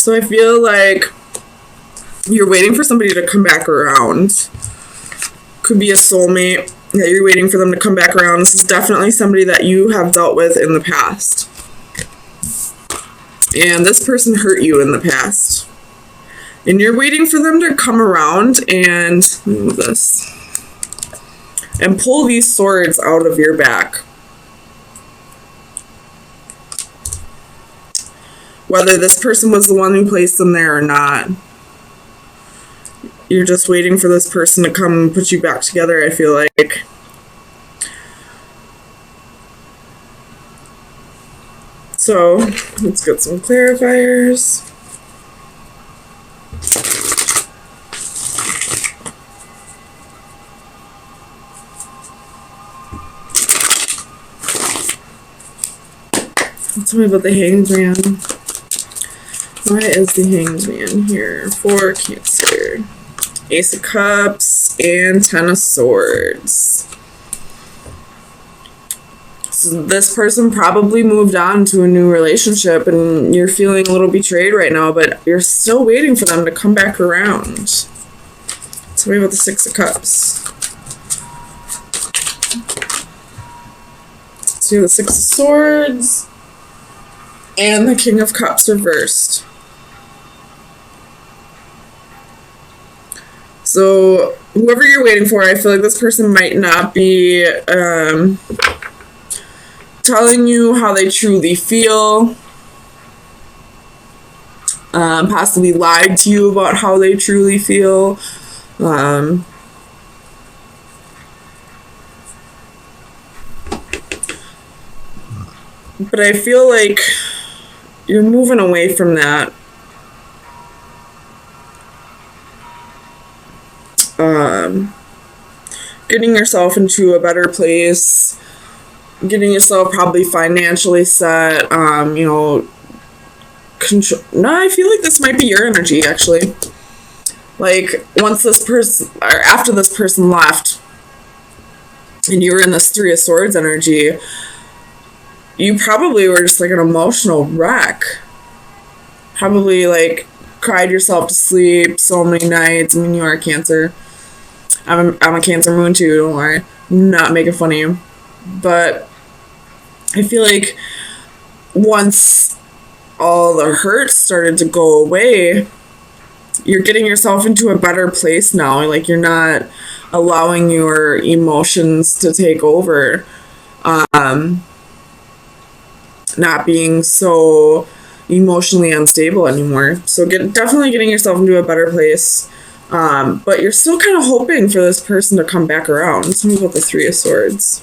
So I feel like you're waiting for somebody to come back around. Could be a soulmate that you're waiting for them to come back around. This is definitely somebody that you have dealt with in the past. And this person hurt you in the past. And you're waiting for them to come around and move this. And pull these swords out of your back. Whether this person was the one who placed them there or not. You're just waiting for this person to come and put you back together, I feel like. So, let's get some clarifiers. Tell me about the Hanged Man. Why is the Hanged Man here for Cancer? Ace of Cups and Ten of Swords. So this person probably moved on to a new relationship and you're feeling a little betrayed right now, but you're still waiting for them to come back around. Tell me about the Six of Cups. So you have the Six of Swords and the King of Cups reversed. So, whoever you're waiting for, I feel like this person might not be telling you how they truly feel. Possibly lied to you about how they truly feel. But I feel like you're moving away from that. Getting yourself into a better place, getting yourself probably financially set, you know, control. No, I feel like this might be your energy, actually. Like, once this person, or after this person left, and you were in this Three of Swords energy, you probably were just like an emotional wreck. Probably, like, cried yourself to sleep so many nights. I mean, you are a Cancer. I'm a Cancer moon too, don't worry. I'm not making fun of you. But I feel like once all the hurt started to go away, you're getting yourself into a better place now. Like, you're not allowing your emotions to take over. Not being so emotionally unstable anymore. So definitely getting yourself into a better place. But you're still kind of hoping for this person to come back around. Tell me about the Three of Swords.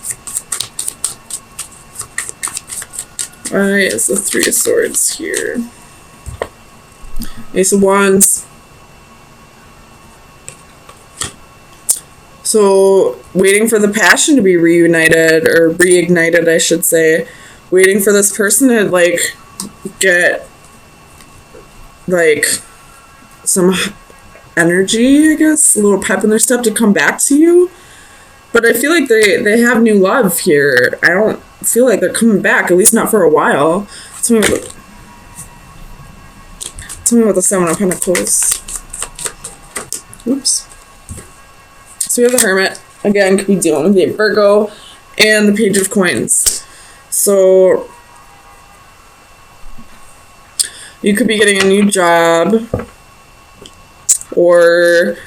Why is the Three of Swords here? Ace of Wands. So, waiting for the passion to be reunited, or reignited, I should say. Waiting for this person to, like, get, like, some energy, I guess, a little pep in their step to come back to you. But I feel like they have new love here. I don't feel like they're coming back, at least not for a while. Tell me about the Seven of Pentacles. Oops. So we have the Hermit. Again, could be dealing with the Virgo. And the Page of Coins. So you could be getting a new job. Or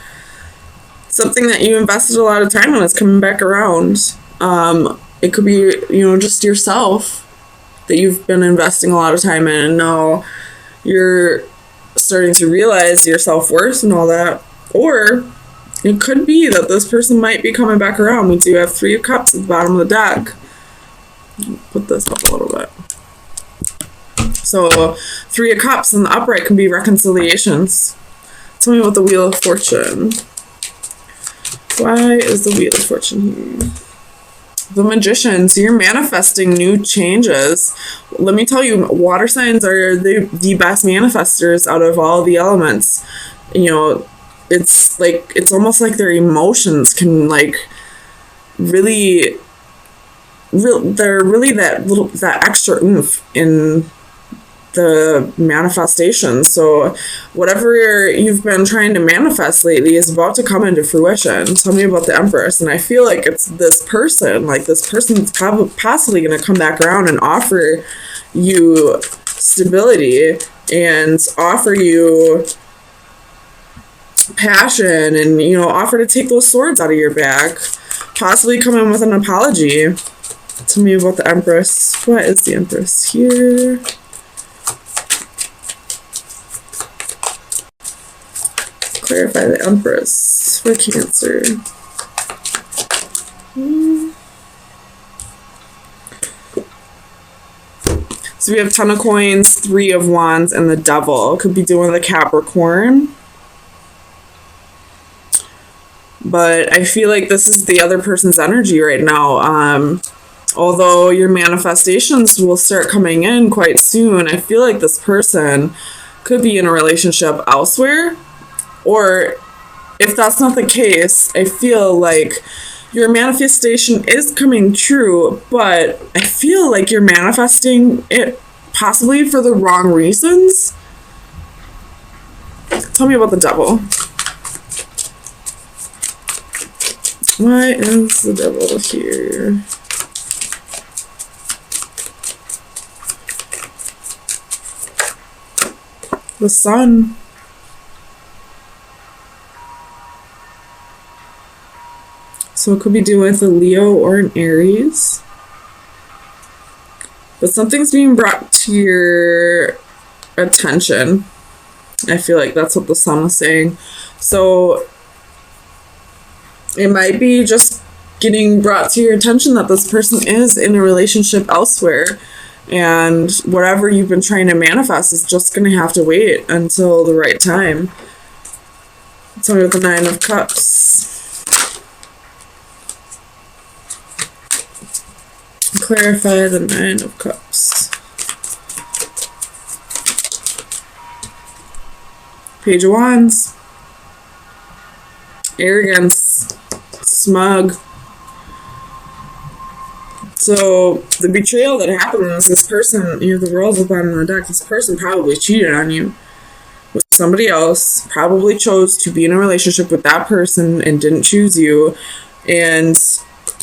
something that you invested a lot of time on is coming back around. It could be, you know, just yourself that you've been investing a lot of time in, and now you're starting to realize your self-worth and all that. Or it could be that this person might be coming back around. We do have Three of Cups at the bottom of the deck. Put this up a little bit. So, Three of Cups in the upright can be reconciliations. Tell me about the Wheel of Fortune. Why is the Wheel of Fortune here? The Magician. So you're manifesting new changes. Let me tell you, water signs are the best manifestors out of all the elements. You know, it's like, it's almost like their emotions can, like, really, they're really that extra oomph in the manifestation. So whatever you've been trying to manifest lately is about to come into fruition. Tell me about the Empress. And I feel like it's this person, like this person's possibly going to come back around and offer you stability and offer you passion and, you know, offer to take those swords out of your back, possibly come in with an apology. Tell me about the Empress. What is the Empress here? Clarify the Empress for Cancer. So we have Ten of Coins, Three of Wands, and the Devil. Could be doing the Capricorn. But I feel like this is the other person's energy right now. Although your manifestations will start coming in quite soon, I feel like this person could be in a relationship elsewhere. Or if that's not the case, I feel like your manifestation is coming true, but I feel like you're manifesting it possibly for the wrong reasons. Tell me about the Devil. Why is the Devil here? The Sun. So it could be doing with a Leo or an Aries. But something's being brought to your attention. I feel like that's what the Sun was saying. So it might be just getting brought to your attention that this person is in a relationship elsewhere. And whatever you've been trying to manifest is just going to have to wait until the right time. It's under the Nine of Cups. Clarify the Nine of Cups. Page of Wands. Arrogance. Smug. So the betrayal that happens, this person, you know, the World's at the bottom of the deck, this person probably cheated on you with somebody else, probably chose to be in a relationship with that person and didn't choose you. And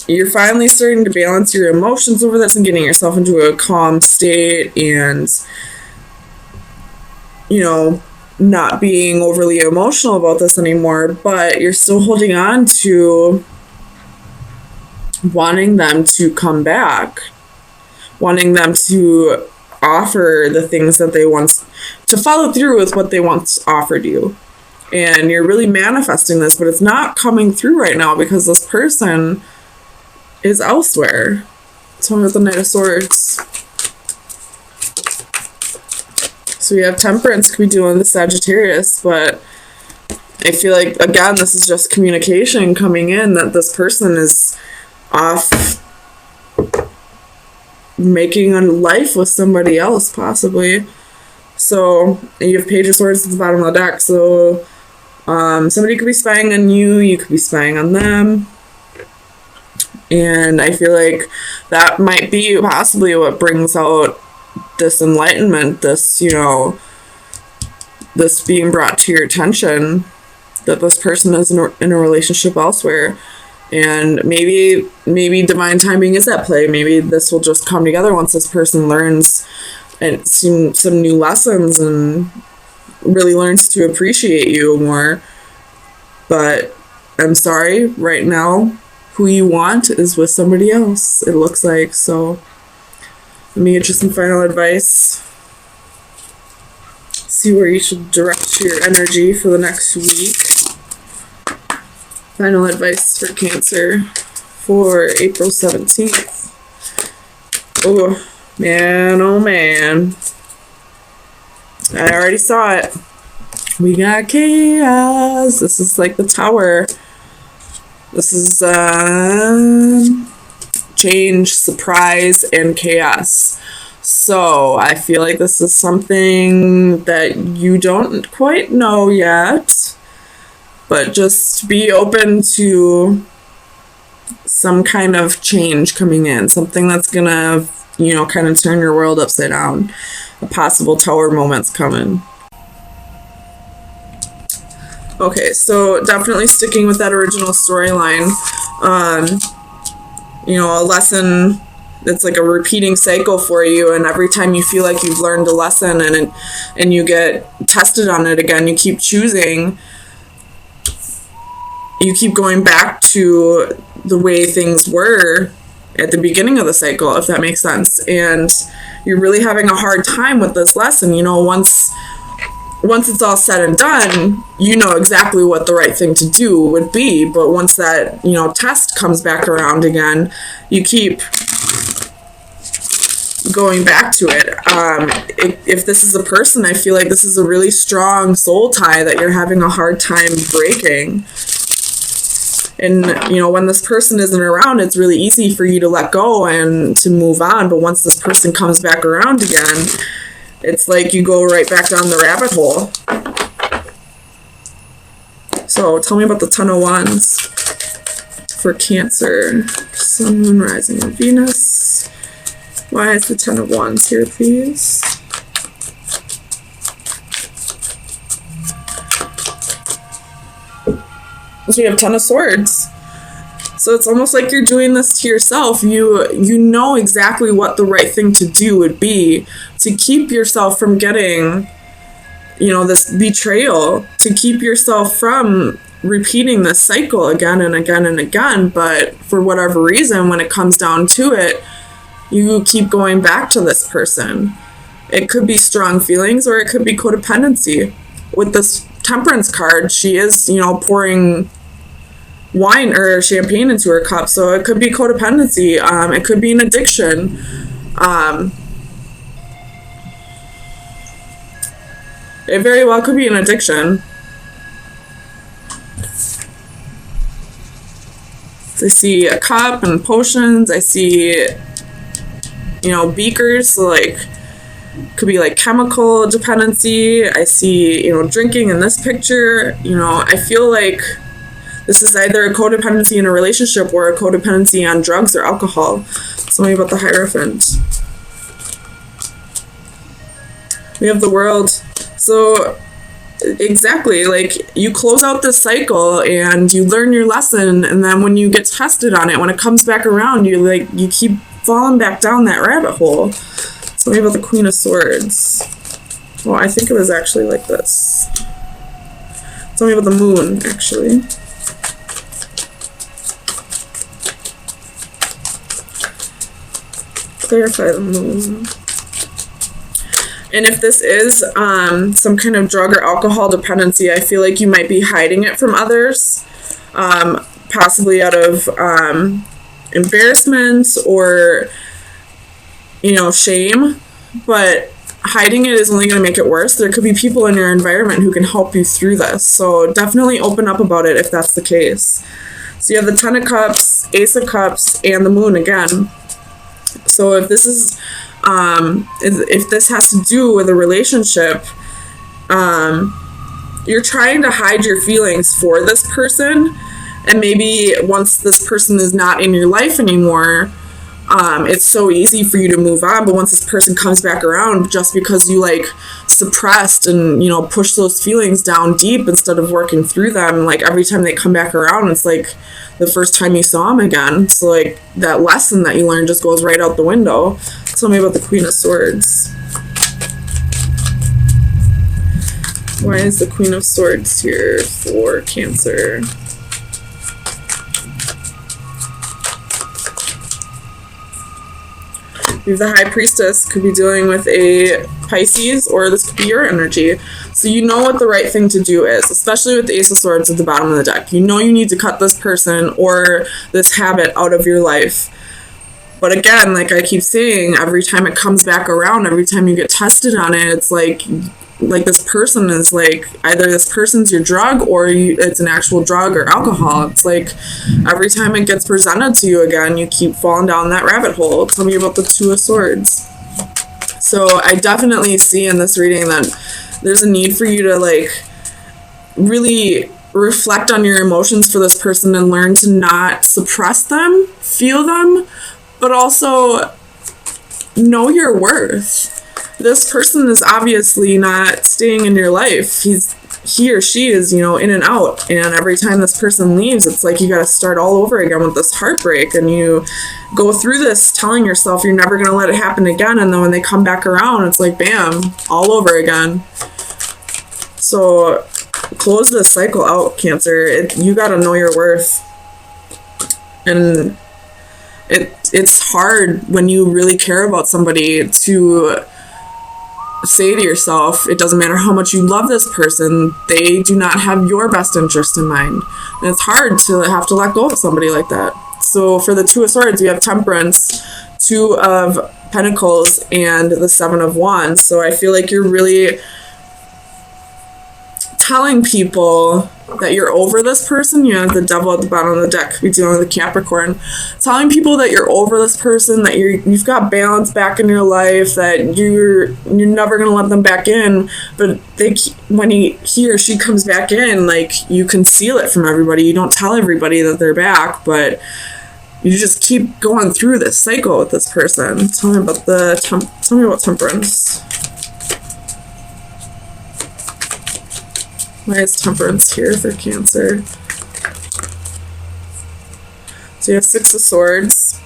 you're finally starting to balance your emotions over this and getting yourself into a calm state and, you know, not being overly emotional about this anymore, but you're still holding on to wanting them to come back, wanting them to offer the things that they once, to follow through with what they once offered you. And you're really manifesting this, but it's not coming through right now because this person is elsewhere. It's one with the Knight of Swords. So we have Temperance, could be doing the Sagittarius, but I feel like, again, this is just communication coming in that this person is off making a life with somebody else, possibly. So you have Page of Swords at the bottom of the deck. So somebody could be spying on you. You could be spying on them. And I feel like that might be possibly what brings out this enlightenment, this, you know, this being brought to your attention, that this person is in a relationship elsewhere. And maybe divine timing is at play. Maybe this will just come together once this person learns and some new lessons and really learns to appreciate you more. But I'm sorry, right now, who you want is with somebody else, it looks like. So let me get you some final advice. See where you should direct your energy for the next week. Final advice for Cancer for April 17th. Oh, man, oh, man. I already saw it. We got chaos. This is like the Tower. This is change, surprise, and chaos. So I feel like this is something that you don't quite know yet. But just be open to some kind of change coming in. Something that's going to kind of turn your world upside down. A possible tower moment's coming. Okay, so definitely sticking with that original storyline. A lesson that's like a repeating cycle for you, and every time you feel like you've learned a lesson and you get tested on it again, you keep choosing. You keep going back to the way things were at the beginning of the cycle, if that makes sense. And you're really having a hard time with this lesson. Once it's all said and done, you know exactly what the right thing to do would be. But once that, test comes back around again, you keep going back to it. If this is a person, I feel like this is a really strong soul tie that you're having a hard time breaking. And, when this person isn't around, it's really easy for you to let go and to move on. But once this person comes back around again, it's like you go right back down the rabbit hole. So tell me about the Ten of Wands for Cancer. Sun, Moon, Rising, and Venus. Why is the Ten of Wands here, please? So you have Ten of Swords. So it's almost like you're doing this to yourself. You know exactly what the right thing to do would be to keep yourself from getting, this betrayal, to keep yourself from repeating this cycle again and again and again. But for whatever reason, when it comes down to it, you keep going back to this person. It could be strong feelings or it could be codependency. With this Temperance card, she is, pouring wine or champagne into her cup, so it could be codependency. It could be an addiction. It very well could be an addiction. I see a cup and potions. I see, beakers, so could be chemical dependency. I see, drinking in this picture. I feel like this is either a codependency in a relationship or a codependency on drugs or alcohol. Tell me about the Hierophant. We have the World. So exactly, you close out this cycle and you learn your lesson, and then when you get tested on it, when it comes back around, you keep falling back down that rabbit hole. Tell me about the Queen of Swords. Well, I think it was actually like this. Tell me about the Moon, actually. Clarify the Moon. And if this is some kind of drug or alcohol dependency, I feel like you might be hiding it from others, possibly out of embarrassment or, shame. But hiding it is only going to make it worse. There could be people in your environment who can help you through this. So definitely open up about it if that's the case. So you have the Ten of Cups, Ace of Cups, and the Moon again. So if this is if this has to do with a relationship, you're trying to hide your feelings for this person, and maybe once this person is not in your life anymore, it's so easy for you to move on. But once this person comes back around, just because you suppressed and pushed those feelings down deep instead of working through them, every time they come back around, it's like the first time you saw them again. So that lesson that you learned just goes right out the window. Tell me about the Queen of Swords. Why is the Queen of Swords here for Cancer? You have the High Priestess, could be dealing with a Pisces, or this could be your energy. So you know what the right thing to do is, especially with the Ace of Swords at the bottom of the deck. You know you need to cut this person or this habit out of your life. But again, like I keep saying, every time it comes back around, every time you get tested on it, it's like this person is either this person's your drug or it's an actual drug or alcohol. It's every time it gets presented to you again, you keep falling down that rabbit hole. Tell me about the Two of Swords. So I definitely see in this reading that there's a need for you to really reflect on your emotions for this person and learn to not suppress them, feel them, but also know your worth. This person is obviously not staying in your life. He or she is, in and out. And every time this person leaves, it's like you got to start all over again with this heartbreak. And you go through this telling yourself you're never going to let it happen again. And then when they come back around, it's like, bam, all over again. So close this cycle out, Cancer. You got to know your worth. And it's hard when you really care about somebody to say to yourself, it doesn't matter how much you love this person, they do not have your best interest in mind. And it's hard to have to let go of somebody like that. So for the Two of Swords, we have Temperance, Two of Pentacles, and the Seven of Wands. So I feel like you're really telling people that you're over this person. You have the Devil at the bottom of the deck. We're dealing with the Capricorn. Telling people that you're over this person, that you've got balance back in your life, that you're never going to let them back in. But when he or she comes back in, like, you conceal it from everybody. You don't tell everybody that they're back, but you just keep going through this cycle with this person. Tell me about Temperance. Why is Temperance here for Cancer? So you have Six of Swords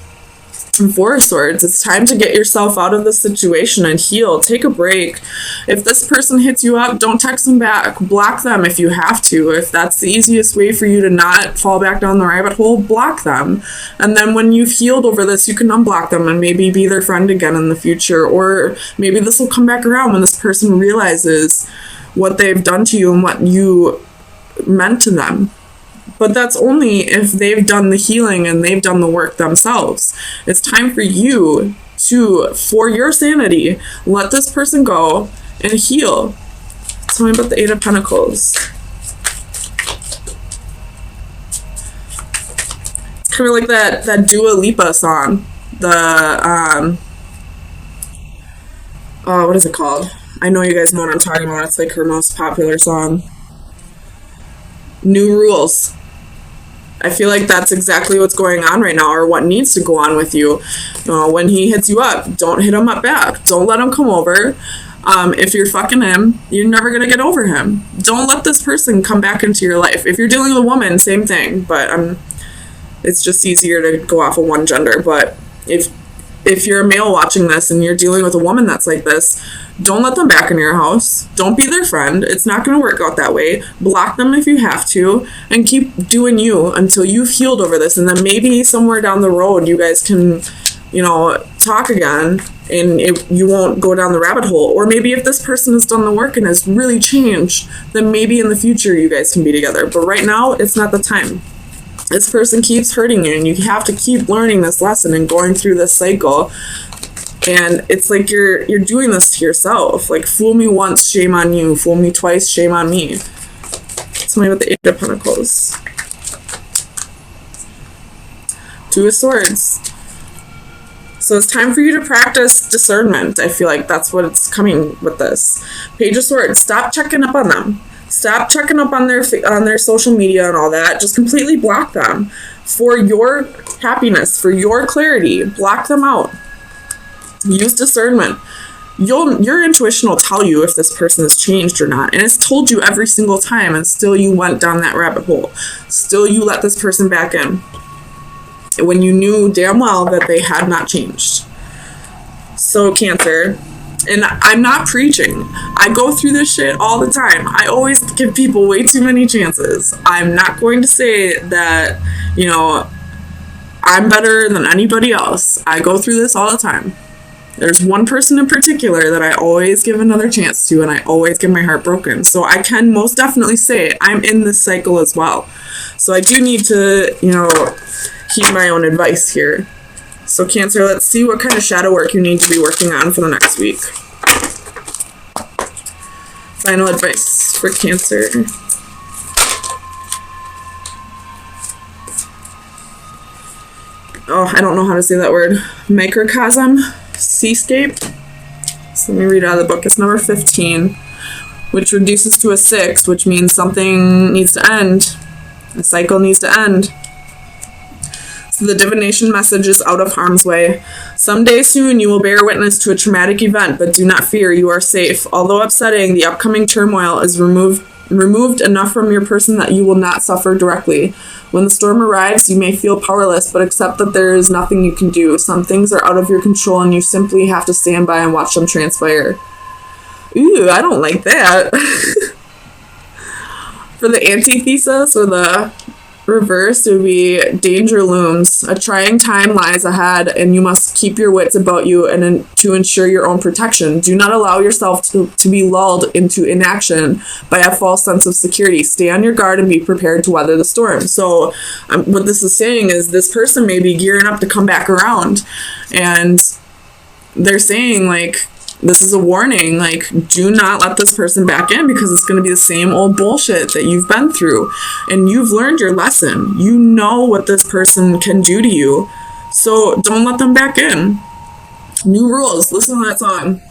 and Four of Swords. It's time to get yourself out of this situation and heal. Take a break. If this person hits you up, don't text them back. Block them if you have to. If that's the easiest way for you to not fall back down the rabbit hole, block them. And then when you've healed over this, you can unblock them and maybe be their friend again in the future. Or maybe this will come back around when this person realizes what they've done to you and what you meant to them. But that's only if they've done the healing and they've done the work themselves. It's time for you to, for your sanity, let this person go and heal. Tell me about the Eight of Pentacles. It's kind of like that Dua Lipa song. What is it called? I know you guys know what I'm talking about. It's like her most popular song. New Rules. I feel like that's exactly what's going on right now, or what needs to go on with you. When he hits you up, don't hit him up back. Don't let him come over. If you're fucking him, you're never going to get over him. Don't let this person come back into your life. If you're dealing with a woman, same thing. But it's just easier to go off of one gender. But if you're a male watching this and you're dealing with a woman that's like this, don't let them back in your house. Don't be their friend. It's not going to work out that way. Block them if you have to, and keep doing you until you've healed over this. And then maybe somewhere down the road, you guys can, talk again, and you won't go down the rabbit hole. Or maybe if this person has done the work and has really changed, then maybe in the future you guys can be together. But right now, it's not the time. This person keeps hurting you, and you have to keep learning this lesson and going through this cycle. And it's like you're doing this to yourself. Like, fool me once, shame on you. Fool me twice, shame on me. Tell me about the Eight of Pentacles. Two of Swords. So it's time for you to practice discernment. I feel like that's what it's coming with this. Page of Swords. Stop checking up on them. Stop checking up on their social media and all that. Just completely block them. For your happiness, for your clarity, block them out. Use discernment. Your intuition will tell you if this person has changed or not. And it's told you every single time, and still you went down that rabbit hole. Still you let this person back in, when you knew damn well that they had not changed. So Cancer, and I'm not preaching. I go through this shit all the time. I always give people way too many chances. I'm not going to say that, I'm better than anybody else. I go through this all the time. There's one person in particular that I always give another chance to, and I always get my heart broken. So I can most definitely say I'm in this cycle as well. So I do need to, heed my own advice here. So Cancer, let's see what kind of shadow work you need to be working on for the next week. Final advice for Cancer. Oh, I don't know how to say that word. Microcosm. Seascape. So let me read out of the book. It's number 15, which reduces to a 6, which means something needs to end. A cycle needs to end. So The divination message is out of harm's way. Someday soon you will bear witness to a traumatic event, but do not fear, you are safe. Although upsetting, the upcoming turmoil is removed enough from your person that you will not suffer directly. When the storm arrives, you may feel powerless, but accept that there is nothing you can do. Some things are out of your control and you simply have to stand by and watch them transpire. Ooh, I don't like that. For the antithesis, or the reverse, it would be danger looms. A trying time lies ahead, and you must keep your wits about you and to ensure your own protection. Do not allow yourself to be lulled into inaction by a false sense of security. Stay on your guard and be prepared to weather the storm. So what this is saying is this person may be gearing up to come back around, and they're saying, like, this is a warning, like, do not let this person back in, because it's going to be the same old bullshit that you've been through. And you've learned your lesson. You know what this person can do to you. So don't let them back in. New rules. Listen to that song.